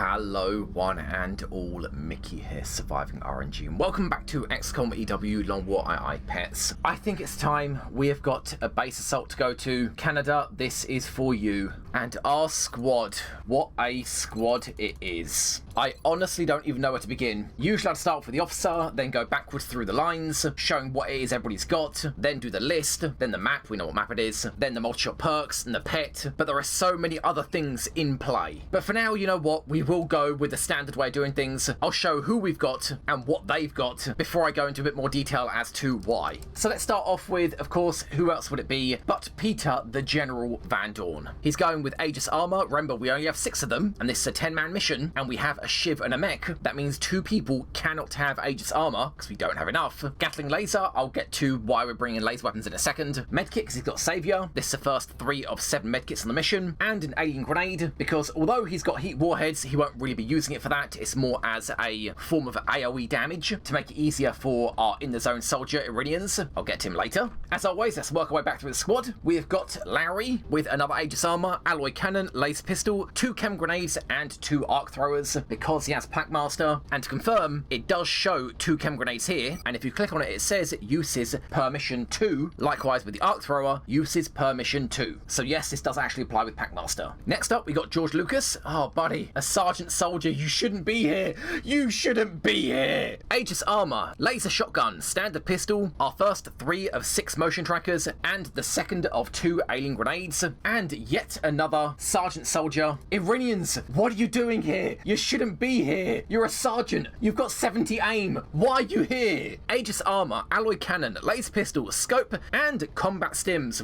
Hello one and all, Mickey here, Surviving RNG, and welcome back to XCOM EW Long War II Pets. I think it's time. We have got a base assault to go to. Canada, this is for you. And our squad, what a squad it is. I honestly don't even know where to begin. Usually I'd start with the officer, then go backwards through the lines, showing what it is everybody's got, then do the list, then the map, we know what map it is, then the multi-shot perks, and the pet, but there are so many other things in play. But for now, you know what, we will go with the standard way of doing things. I'll show who we've got and what they've got before I go into a bit more detail as to why. So let's start off with, of course, who else would it be but Peter the General Van Dorn. He's going with Aegis Armor. Remember, we only have 6 of them, and this is a 10-man mission, and we have a Shiv and a mech. That means 2 people cannot have Aegis Armor, because we don't have enough. Gatling Laser, I'll get to why we're bringing laser weapons in a second. Medkit, because he's got Savior. This is the first 3 of 7 medkits on the mission. And an Alien Grenade, because although he's got heat warheads, he won't really be using it for that. It's more as a form of AoE damage, to make it easier for our in-the-zone soldier, Iranians. I'll get to him later. As always, let's work our way back through the squad. We have got Lowry, with another Aegis Armor, Alloy Cannon, Laser Pistol, 2 Chem Grenades, and 2 Arc Throwers, because he has Packmaster. And to confirm, it does show 2 Chem Grenades here, and if you click on it, it says uses permission 2. Likewise with the Arc Thrower, uses permission 2. So yes, this does actually apply with Packmaster. Next up, we got George Lucas. Oh, buddy, a Sergeant Soldier, you shouldn't be here. You shouldn't be here. Aegis Armor, Laser Shotgun, Standard Pistol, our first 3 of 6 motion trackers, and the second of 2 Alien Grenades, and yet another Sergeant Soldier. Iranians, what are you doing here? You shouldn't be here. You're a sergeant. You've got 70 aim. Why are you here? Aegis Armor, Alloy Cannon, Laser Pistol, Scope, and Combat Stims.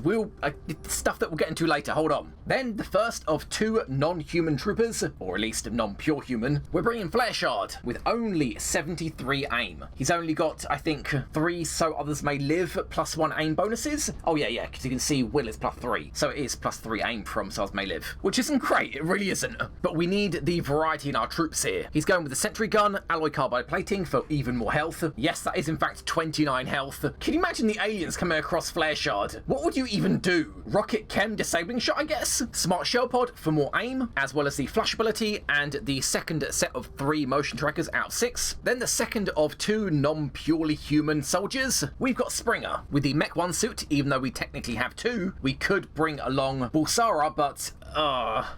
Stuff that we'll get into later. Hold on. Then the first of 2 non-human troopers, or at least non-pure human. We're bringing Flare Shard with only 73 aim. He's only got, I think, 3 so others may live plus 1 aim bonuses. Oh yeah, because you can see Will is plus 3. So it is plus 3 aim from so others may live, which isn't great. It really isn't. But we need the variety in our troops here. He's going with the Sentry Gun, Alloy Carbide Plating for even more health. Yes, that is in fact 29 health. Can you imagine the aliens coming across Flare Shard? What would you even do? Rocket Chem Disabling Shot, I guess? Smart Shell Pod for more aim, as well as the flash ability, and the second set of 3 motion trackers out of 6. Then the second of 2 non-purely human soldiers. We've got Springer with the Mech 1 suit. Even though we technically have 2, we could bring along Bulsara, but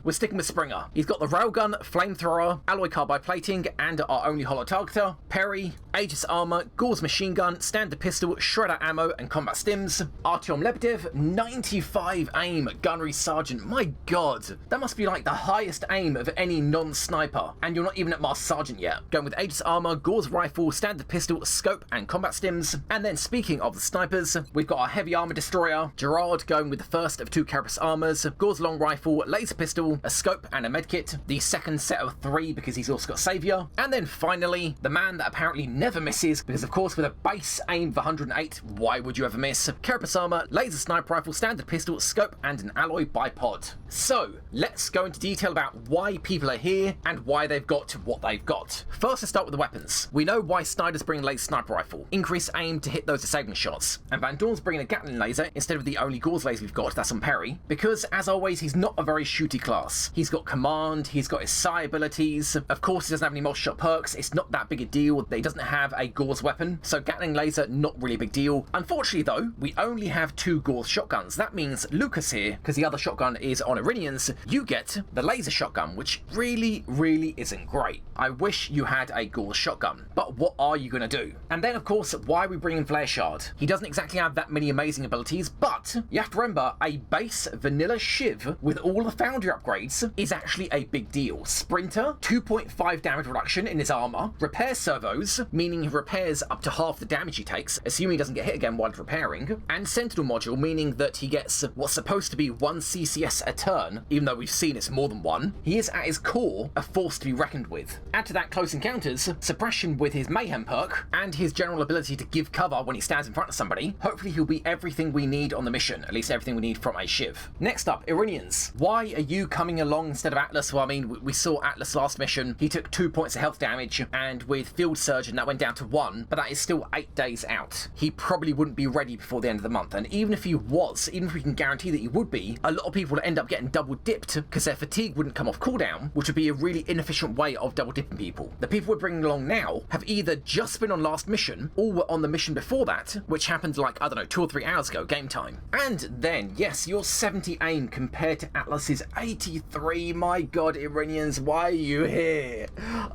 we're sticking with Springer. He's got the Railgun, Flamethrower, Alloy Carbide Plating, and our only holo targeter, Perry, Aegis Armor, Gauss Machine Gun, Standard Pistol, Shredder Ammo, and Combat Stims. Artyom Lebedev, 95 aim, Gunnery Sergeant. My god, that must be like the highest aim of any non-sniper, and you're not even at Master Sergeant yet. Going with Aegis Armor, Gauss Rifle, Standard Pistol, Scope, and Combat Stims. And then speaking of the snipers, we've got our Heavy Armor Destroyer, Gerard going with the first of 2 Carapace Armors, Gauss Long Rifle, Laser Pistol, a Scope, and a Medkit. The second set of 3 because he's also got Savior. And then finally, the man that apparently never misses, because of course with a base aim of 108, why would you ever miss? Carapace Armor, Laser Sniper Rifle, Standard Pistol, Scope, and an Alloy Bipod. So, let's go into detail about why people are here and why they've got what they've got. First, let's start with the weapons. We know why Snyder's bringing Laser Sniper Rifle. Increase aim to hit those disabling shots. And Van Dorn's bringing a Gatling Laser instead of the only Gauss laser we've got, that's on Perry. Because, as always, he's not a very shooty class. He's got command, he's got his psi abilities. Of course, he doesn't have any multi-shot perks. It's not that big a deal that he doesn't have a Gauss weapon. So Gatling Laser, not really a big deal. Unfortunately, though, we only have 2 Gauss shotguns. That means Lucas here, because the other shotgun is on Iranians, you get the laser shotgun, which really isn't great. I wish you had a Gauss shotgun, but what are you going to do? And then, of course, why are we bringing Flare Shard? He doesn't exactly have that many amazing abilities, but you have to remember, a base vanilla Shiv with all the Foundry upgrades is actually a big deal. Sprinter, 2.5 damage reduction in his armor. Repair servos, meaning he repairs up to half the damage he takes, assuming he doesn't get hit again while he's repairing. And Sentinel module, meaning that he gets what's supposed to be 1 CCS a turn, even though we've seen it's more than 1. He is at his core a force to be reckoned with. Add to that Close Encounters, suppression with his Mayhem perk, and his general ability to give cover when he stands in front of somebody. Hopefully he'll be everything we need on the mission, at least everything we need from a Shiv. Next up, Iranians. Why are you coming along instead of Atlas? Well, I mean, we saw Atlas last mission. He took 2 points of health damage, and with Field Surgeon, that went down to 1, but that is still 8 days out. He probably wouldn't be ready before the end of the month, and even if he was, even if we can guarantee that he would be, a lot of people would end up getting double dipped because their fatigue wouldn't come off cooldown, which would be a really inefficient way of double dipping people. The people we're bringing along now have either just been on last mission or were on the mission before that, which happened like, I don't know, 2 or 3 hours ago, game time. And then, yes, your 70 aim compared to Atlas's 83. My god, Iranians, why are you here?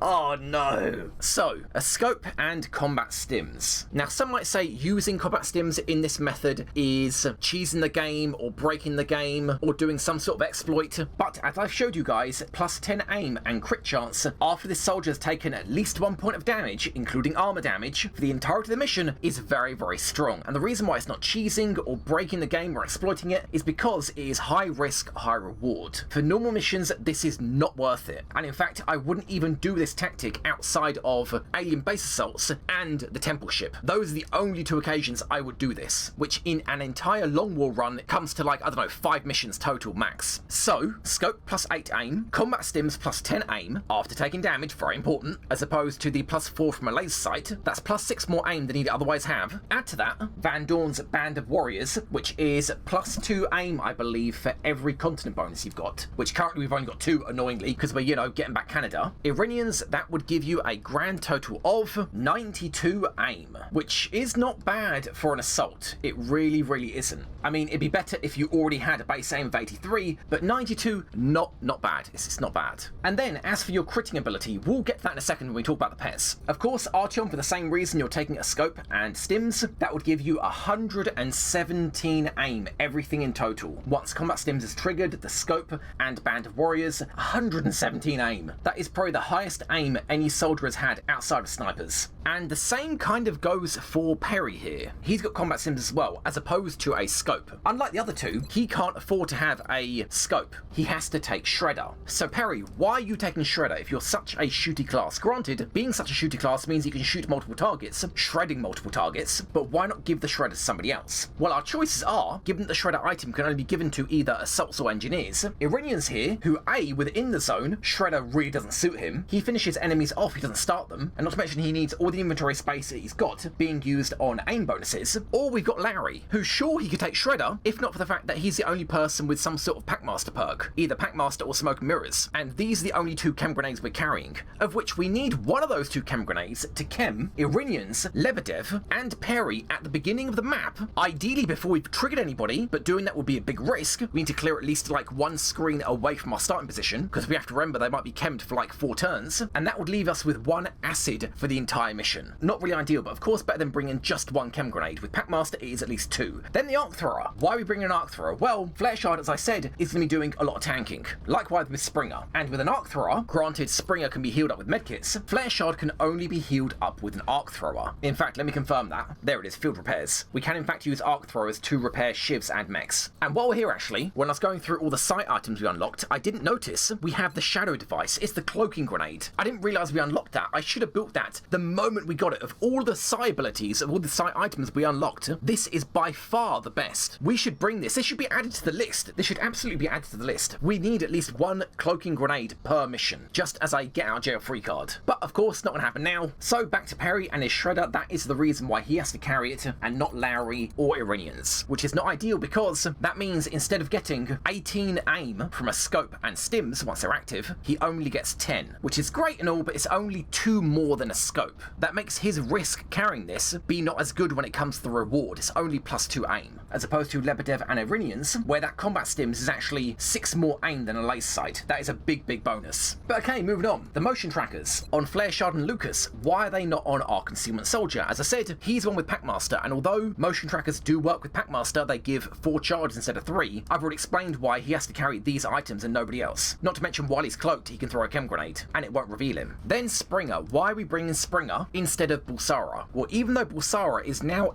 Oh no. So, a scope and combat stims. Now, some might say using combat stims in this method is cheesing the game or breaking the game or doing some sort of exploit, but as I've showed you guys, plus 10 aim and crit chance after this soldier has taken at least 1 point of damage, including armor damage, for the entirety of the mission is very, very strong. And the reason why it's not cheesing or breaking the game or exploiting it is because it is high risk, high reward. For normal missions, this is not worth it. And in fact, I wouldn't even do this tactic outside of alien base assaults and the temple ship. Those are the only 2 occasions I would do this, which in an entire long war run comes to like, I don't know, 5 missions total max. So, scope plus 8 aim, combat stims plus 10 aim after taking damage, very important, as opposed to the plus 4 from a laser sight. That's plus 6 more aim than he'd otherwise have. Add to that Van Dorn's Band of Warriors, which is plus 2 aim, I believe, for every continent bonus you've got, which currently we've only got 2, annoyingly, because we're, you know, getting back Canada. Iranians, that would give you a grand total of 92 aim, which is not bad for an assault. It really, really isn't. I mean, it'd be better if you already had a base aim of 83, but 92, not bad. It's not bad. And then, as for your critting ability, we'll get to that in a second when we talk about the pets. Of course, Artyom, for the same reason you're taking a scope and stims, that would give you 117 aim, everything in total. Once combat stims is triggered, the scope and Band of Warriors, 117 aim. That is probably the highest aim any soldier has had outside of snipers. And the same kind of goes for Perry here. He's got combat stims as well, as opposed to a scope. Unlike the other 2, he can't afford to have a scope. He has to take Shredder. So Perry, why are you taking Shredder if you're such a shooty class? Granted, being such a shooty class means you can shoot multiple targets, shredding multiple targets, but why not give the Shredder to somebody else? Well, our choices are, given that the Shredder item can only be given to either assaults or engineers, Iranians here, who A, within the zone, Shredder really doesn't suit him, he finishes enemies off, he doesn't start them, and not to mention he needs all the inventory space that he's got being used on aim bonuses. Or we've got Larry, who sure he could take Shredder, if not for the fact that he's the only person with some sort of Packmaster perk, either Packmaster or Smoke and Mirrors, and these are the only 2 chem grenades we're carrying, of which we need one of those 2 chem grenades to chem Iranians, Lebedev, and Perry at the beginning of the map, ideally before we've triggered anybody, but doing that would be a big risk. We need to clear at least like 1 screen away from our starting position, because we have to remember they might be chemmed for like 4 turns, and that would leave us with 1 acid for the entire mission. Not really ideal, but of course better than bringing just 1 chem grenade. With Packmaster it is at least 2. Then the Arc Thrower. Why are we bringing an Arc Thrower? Well, Flare Shard, as I said, is going to be doing a lot of tanking. Likewise with Springer. And with an Arc Thrower, granted Springer can be healed up with medkits, Flare Shard can only be healed up with an Arc Thrower. In fact, let me confirm that. There it is, field repairs. We can in fact use Arc Throwers to repair shivs and mechs. And while we're here actually, when I was going through all the sight items we unlocked, I didn't notice we have the Shadow device. It's the cloaking grenade. I didn't realise we unlocked that. I should have built that the moment we got it. Of all the sight abilities, of all the sight items we unlocked, this is by far the best. We should bring this. This should be added to the list. This should absolutely be added to the list. We need at least 1 cloaking grenade per mission, just as a get out jail free card. But of course, not going to happen now. So back to Perry and his Shredder. That is the reason why he has to carry it and not Lowry or Iranians, which is not ideal because that means instead of getting 18 aim from a scope and stims once they're active, he only gets 10, which is great and all, but it's only 2 more than a scope. That makes his risk carrying this be not as good when it comes to the reward. It's only plus 2 aim, as opposed to Lebedev and Iranians, where that combat stims is actually 6 more aim than a laser sight. That is a big bonus. But okay, moving on. The motion trackers. On Flare Shard and Lucas, why are they not on our Concealment Soldier? As I said, he's one with Packmaster, and although motion trackers do work with Packmaster, they give 4 charges instead of 3. I've already explained why he has to carry these items and nobody else. Not to mention while he's cloaked, he can throw a chem grenade, and it won't reveal him. Then Springer. Why are we bringing Springer instead of Bulsara? Well, even though Bulsara is now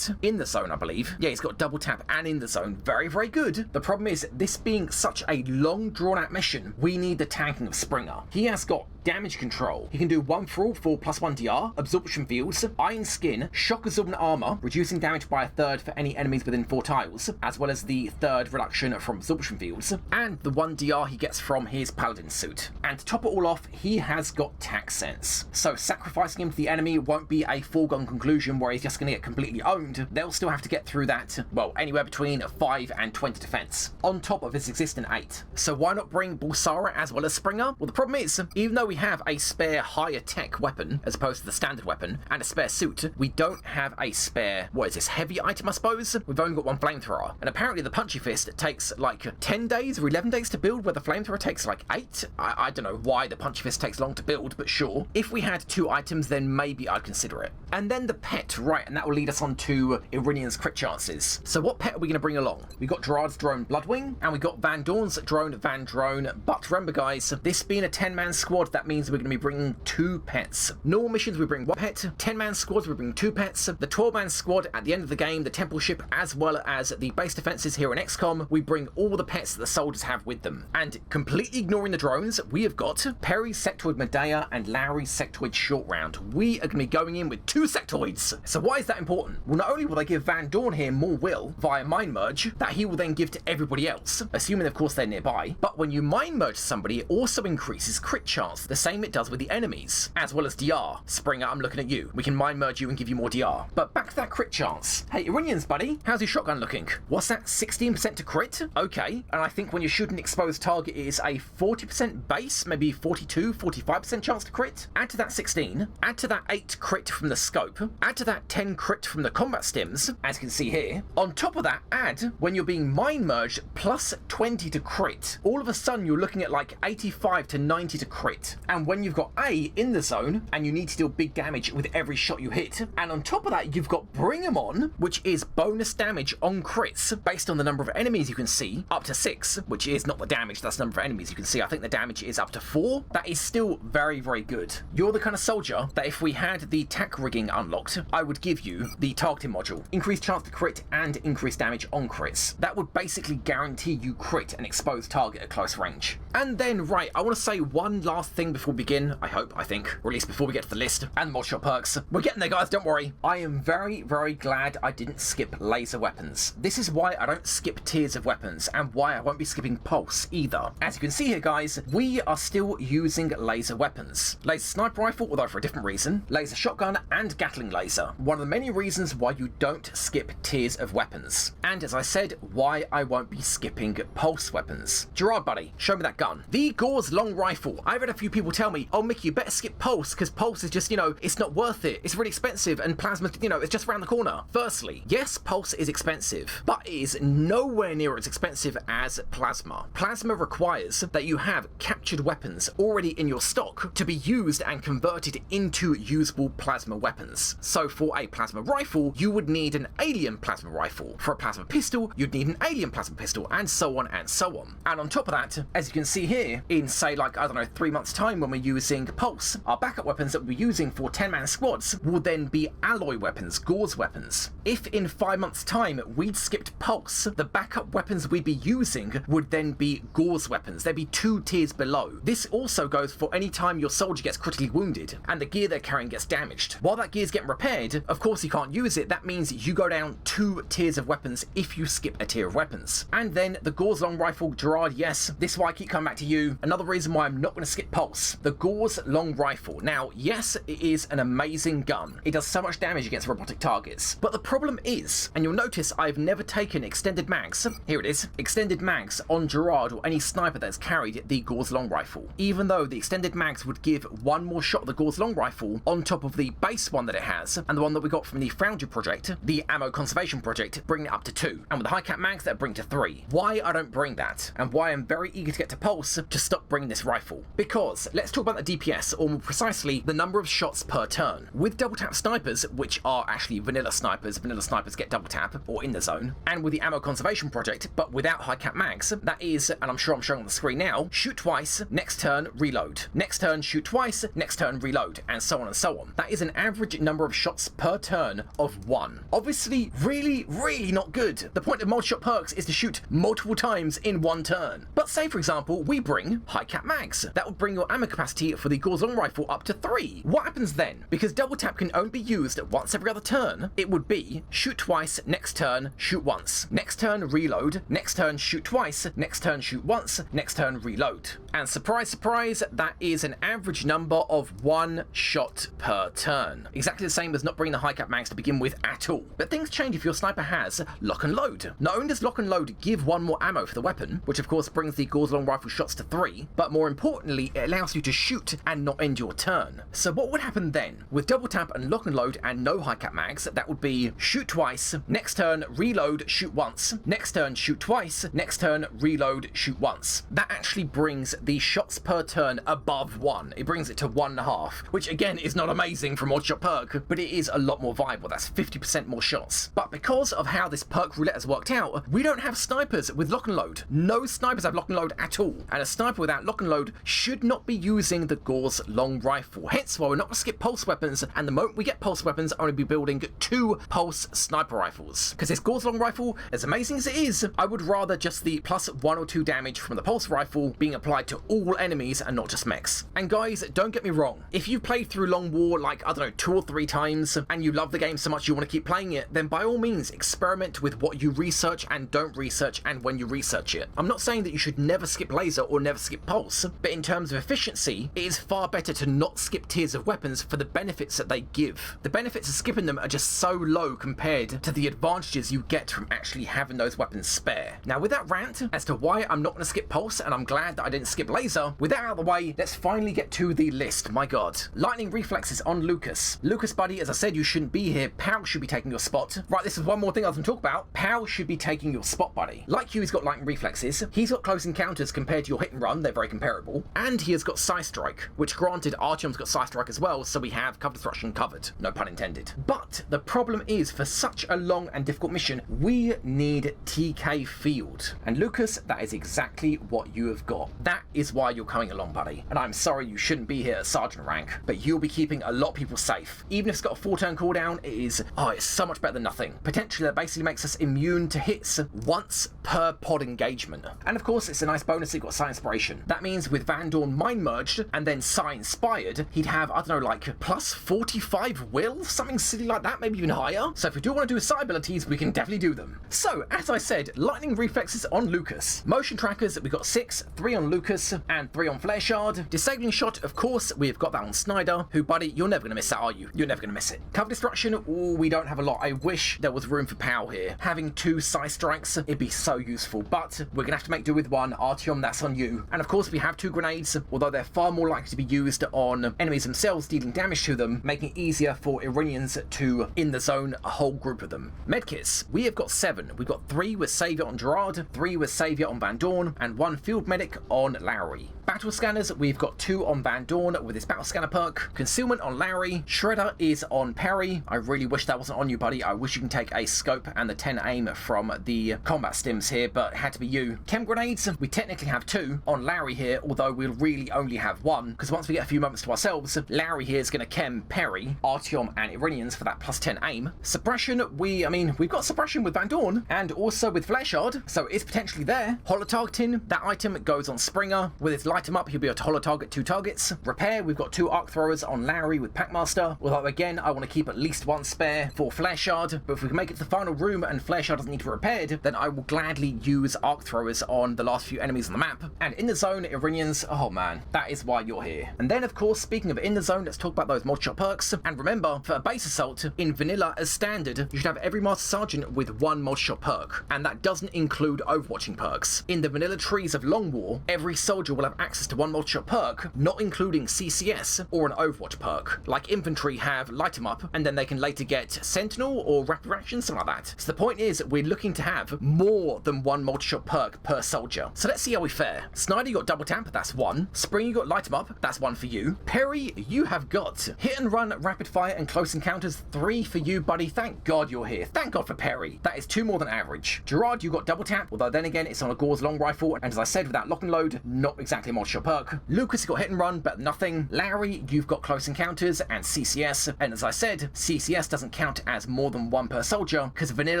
in the zone, I believe. Yeah, he's got double tap and in the zone. Very good. The problem is, this being such a long drawn out mission, we need the tanking of Springer. He has got damage control. He can do 1 for all for +1 DR, absorption fields, iron skin, shock absorbent armor, reducing damage by 1/3 for any enemies within 4 tiles, as well as the 3rd reduction from absorption fields, and the 1 DR he gets from his paladin suit. And to top it all off, he has got tax sense. So sacrificing him to the enemy won't be a foregone conclusion where he's just going to get completely owned. They'll still have to get through that, well, anywhere between 5 and 20 defense, on top of his existing 8. So why not bring Bulsara as well as Springer? Well, the problem is, even though we have a spare higher tech weapon as opposed to the standard weapon, and a spare suit, we don't have a spare, what is this, heavy item I suppose? We've only got 1 flamethrower, and apparently the Punchy Fist takes like 10 days or 11 days to build, where the flamethrower takes like 8. I don't know why the Punchy Fist takes long to build, but sure. If we had 2 items, then maybe I'd consider it. And then the pet, right, and that will lead us on to Irinian's crit chances. So what pet are we going to bring along? We got Gerard's drone Bloodwing, and we got Van Dorn's drone Van Drone, but remember guys, this being a 10-man squad, that means we're going to be bringing 2 pets. Normal missions we bring 1 pet, 10-man squads we bring 2 pets, the 12-man squad at the end of the game, the temple ship, as well as the base defenses here in XCOM, we bring all the pets that the soldiers have with them. And completely ignoring the drones, we have got Perry's Sectoid Medea and Lowry's Sectoid Short Round. We are going to be going in with 2 sectoids. So why is that important? Well, not only will they give Van Dorn here more will via mind merge that he will then give to everybody else, assuming of course they're nearby, but when you mind merge somebody, it also increases crit chance, the same it does with the enemies, as well as DR. Springer, I'm looking at you. We can mind merge you and give you more DR. But back to that crit chance. Hey, Irinians, buddy, how's your shotgun looking? What's that, 16% to crit? Okay, and I think when you shoot an exposed target, it is a 40% base, maybe 42, 45% chance to crit. Add to that 16, add to that 8 crit from the scope, add to that 10 crit from the combat stims, as you can see here. On top of that, add, when you're being mind merged, plus 20 to crit. All of a sudden, you're looking at like 85 to 90 to crit. And when you've got A in the zone, and you need to deal big damage with every shot you hit, and on top of that, you've got Bring 'em On, which is bonus damage on crits, based on the number of enemies you can see, up to 6, which is not the damage, that's the number of enemies you can see. I think the damage is up to 4. That is still very, very good. You're the kind of soldier that if we had the tack rigging unlocked, I would give you the targeting module. Increased chance to crit and increased damage on crits. That would basically guarantee you crit an exposed target at close range. And then, right, I want to say one last thing before we begin, I think, or at least before we get to the list, and mod shot perks. We're getting there, guys, don't worry. I am very, very glad I didn't skip laser weapons. This is why I don't skip tiers of weapons, and why I won't be skipping pulse either. As you can see here, guys, we are still using laser weapons. Laser sniper rifle, although for a different reason, laser shotgun, and Gatling laser. One of the many reasons why you don't skip tiers of weapons. And as I said, why I won't be skipping pulse weapons. Gerard, buddy, show me that gun. The Gauss long rifle. I've had a few people tell me, oh, Mickey, you better skip pulse, because pulse is just, you know, it's not worth it. It's really expensive, and plasma, you know, it's just around the corner. Firstly, yes, pulse is expensive, but it is nowhere near as expensive as plasma. Plasma requires that you have captured weapons already in your stock to be used and converted into usable plasma weapons. So for a plasma rifle, you would need an alien plasma rifle. For a plasma pistol, you'd need an alien plasma pistol, and so on and so on. And on top of that, as you can see here, in say like, I don't know, 3 months time when we're using pulse, our backup weapons that we're using for 10-man squads will then be alloy weapons, gauze weapons. If in 5 months time we'd skipped pulse, the backup weapons we'd be using would then be gauze weapons. There'd be 2 tiers below. This also goes for any time your soldier gets critically wounded and the gear they're carrying gets damaged. While that gear's getting repaired, of course you can't use it. That means you go down 2 tiers of weapons if you skip a tier of weapons. And then the Gauze long rifle, Gerard, yes, this is why I keep coming back to you. Another reason why I'm not going to skip pulse. The Gauze long rifle. Now, yes, it is an amazing gun. It does so much damage against robotic targets. But the problem is, and you'll notice I've never taken extended mags. Here it is. Extended mags on Gerard or any sniper that's carried the Gauze long rifle. Even though the extended mags would give 1 more shot of the Gauze long rifle on top of the base one that it has, and the one that we got from the Foundry project, the ammo conservation project, bringing it up to 2. And with the high cap mags, that bring to 3. Why I don't bring that, and why I'm very eager to get to pulse to stop bringing this rifle. Because let's talk about the DPS, or more precisely, the number of shots per turn. With double tap snipers, which are actually vanilla snipers get double tap, or in the zone, and with the ammo conservation project, but without high cap mags, that is, and I'm sure I'm showing on the screen now, shoot twice, next turn, reload. Next turn, shoot twice, next turn, reload, and so on and so on. That is an average number of shots per turn of 1. Obviously, really, really not good. The point of mod shot perks is to shoot multiple times in 1 turn. But say, for example, we bring high cap mags. That would bring your ammo capacity for the Gauss long rifle up to 3. What happens then? Because double tap can only be used once every other turn, it would be shoot twice, next turn, shoot once. Next turn, reload. Next turn, shoot twice. Next turn, shoot once. Next turn, reload. And surprise, surprise, that is an average number of 1 shot per turn. Exactly the same as not bringing the high cap mags to begin with at all. But things change if your sniper has lock and load. Not only does lock and load give 1 more ammo for the weapon, which of course brings the Gauss long rifle shots to 3, but more importantly, it allows you to shoot and not end your turn. So what would happen then? With double tap and lock and load and no high cap mags, that would be shoot twice, next turn, reload, shoot once, next turn, shoot twice, next turn, reload, shoot once. That actually brings the shots per turn above 1. It brings it to 1.5, which again is not amazing from mod shot perk, but it is a lot more viable. That's 50% more shots. But because of how this perk roulette has worked out, we don't have snipers with lock and load. No snipers have lock and load at all, and a sniper without lock and load should not be using the Gauss long rifle. Hence why we're not going to skip pulse weapons, and the moment we get pulse weapons, I'm going to be building 2 pulse sniper rifles. Because this Gauss long rifle, as amazing as it is, I would rather just the plus 1 or 2 damage from the pulse rifle being applied to all enemies and not just mechs. And guys, don't get me wrong, if you've played through Long War like, I don't know, 2 or 3 times, and you love the game so much you want to keep playing it, then by all means experiment with what you research and don't research and when you research it. I'm not saying that you should never skip laser or never skip pulse, but in terms of efficiency, it is far better to not skip tiers of weapons for the benefits that they give. The benefits of skipping them are just so low compared to the advantages you get from actually having those weapons spare. Now with that rant as to why I'm not going to skip pulse, and I'm glad that I didn't skip laser, with that out of the way, let's finally get to the list. My god. Lightning reflexes on Lucas. Lucas, buddy, as I said, you shouldn't be here. Pow should be taking your spot. Right, this is one more thing I was going to talk about. Pow should be taking your spot, buddy. Like you, he's got lightning reflexes. He's got close encounters compared to your hit and run. They're very comparable. And he has got Side Strike, which granted, Artyom's got Side Strike as well, so we have cover destruction covered. No pun intended. But the problem is, for such a long and difficult mission, we need TK Field. And Lucas, that is exactly what you have got. That is why you're coming along, buddy. And I'm sorry you shouldn't be here at Sergeant rank, but you'll be keeping a lot of people safe. Even if it's got a 4-turn cooldown, it is, it's so much better than nothing. Potentially, that basically makes us immune to hits once per pod engagement. And of course, it's a nice bonus that you've got Psi Inspiration. That means with Van Dorn Mind Merged and then Psi Inspired, he'd have, I don't know, like plus 45 will? Something silly like that, maybe even higher. So if we do want to do Psi abilities, we can definitely do them. So, as I said, lightning reflexes on Lucas. Motion trackers, we've got 6, 3 on Lucas, and 3 on Flare Shard. Disabling shot, of course, we've got that on Snyder, who, buddy, you're never going to miss that, are you? You're never going to miss it. Cover destruction, ooh, we don't have a lot. I wish there was room for Pow here. Having 2 Psi Strikes, it'd be so useful, but we're going to have to make do with 1. Artyom, that's on you. And of course, we have 2 grenades, although they're far more likely to be used on enemies themselves, dealing damage to them, making it easier for Iranians to in the zone a whole group of them. Medkits, we have got 7. We've got 3 with Savior on Gerard, 3 with Savior on Van Dorn, and 1 Field Medic on Lowry. Battle scanners, we've got 2 on Van Dorn with his battle scanner perk. Concealment on Lowry. Shredder is on Perry. I really wish that wasn't on you, buddy. I wish you can take a scope and the 10 aim from the combat stims here, but it had to be you. Chem grenades, we technically have 2 on Lowry here, although we'll really only have 1, because once we get a few moments to ourselves, Lowry here is going to chem Perry, Artyom, and Iranians for that plus 10 aim. Suppression, we've got suppression with Van Dorn and also with Flare Shard, so it's potentially there. Holo targeting, that item goes on Springer. With his light him up, he'll be able to holo target 2 targets. Repair, we've got 2 arc throwers on Lowry with Packmaster, although again, I want to keep at least 1 spare for Flare Shard, but if we can make it to the final room and Flare Shard doesn't need to be repaired, then I will gladly use arc throwers on the last few enemies on the map. And in the zone, Iranians, oh man, that is why you're here. And then of course, speaking of in the zone, let's talk about those mod shot perks. And remember, for a base assault, in vanilla as standard, you should have every Master Sergeant with 1 mod shot perk, and that doesn't include overwatching perks. In the vanilla trees of Long War, every soldier will have access to 1 mod shot perk, not including CCS or an overwatch perk. Like infantry have light 'em up, and then they can later get Sentinel or Rapid Reaction, something like that. So the point is, we're looking to have more than 1 mod shot perk per soldier. So let's see how we fare. Snyder, you got double tap, that's 1. Spring, you got light 'em up, that's 1 for you. Perry, you have got hit and run, rapid fire, and close encounters, 3 for you, buddy. Thank God you're here. Thank God for Perry. That is 2 more than average. Gerard, you got double tap, although then again, it's on a Gauss long rifle, and as I said, without lock and load, not exactly mod shop perk. Lucas, you got hit and run, but nothing. Larry, you've got close encounters and CCS, and as I said, CCS doesn't count as more than one per soldier, because vanilla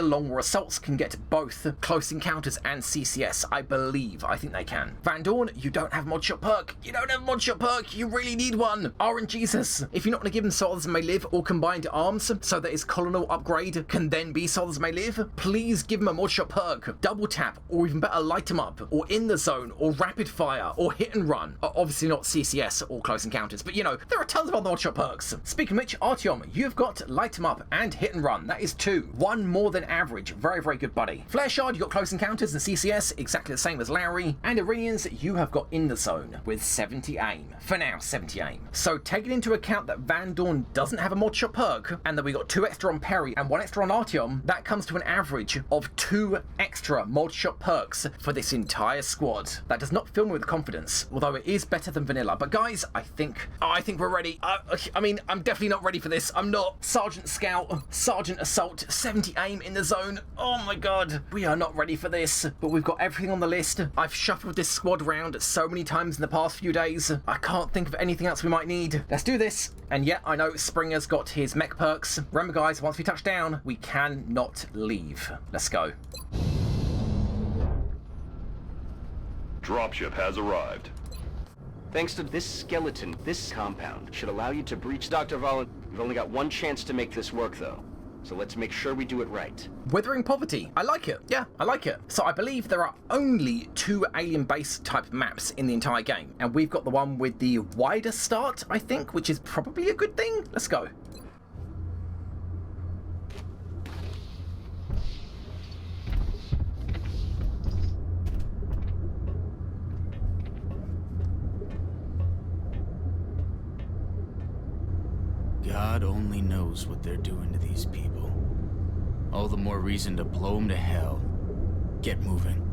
long war assaults can get both close encounters and CCS, I believe. I think they can. Van Dorn, you don't have mod shop perk. You don't have mod shop perk. You really need one. RNGesus, if you're not going to give him Soldiers May Live or combined arms so that his colonel upgrade can then be Soldiers May Live, please give him a mod shop perk. Double tap, or even better, light him up, or in the zone, or rapid fire, or hit and run. Obviously not CCS or close encounters, but you know, there are tons of other mod shop perks. Speaking of which, Artyom, you've got light him up and hit and run. That is 2. 1 more than average. Very, very good, buddy. Flare Shard, you got close encounters and CCS, exactly the same as Larry. And Iranians, you have got in the zone with 70 aim. For now, 70 aim. So taking into account that Van Dorn doesn't have a mod shop perk, and that we got 2 extra on Perry and 1 extra on Artyom, that comes to an average of 2 extra mod shop perks for this entire squad. That does not fill me with confidence, although it is better than vanilla. But guys, I think we're ready. I mean, I'm definitely not ready for this. I'm not. Sergeant Scout, Sergeant Assault, 70 aim in the zone. Oh my god, we are not ready for this. But we've got everything on the list. I've shuffled this squad around so many times in the past few days. I can't think of anything else we might need. Let's do this. And yeah, I know Springer's got his mech perks. Remember guys, once we touch down, we cannot leave. Let's go. Dropship has arrived. Thanks to this skeleton, this compound should allow you to breach Dr. Valen. You've only got one chance to make this work, though. So let's make sure we do it right. Withering Poverty. I like it. Yeah, I like it. So I believe there are only 2 alien base type maps in the entire game. And we've got the one with the wider start, I think, which is probably a good thing. Let's go. God only knows what they're doing to these people. All the more reason to blow them to hell. Get moving.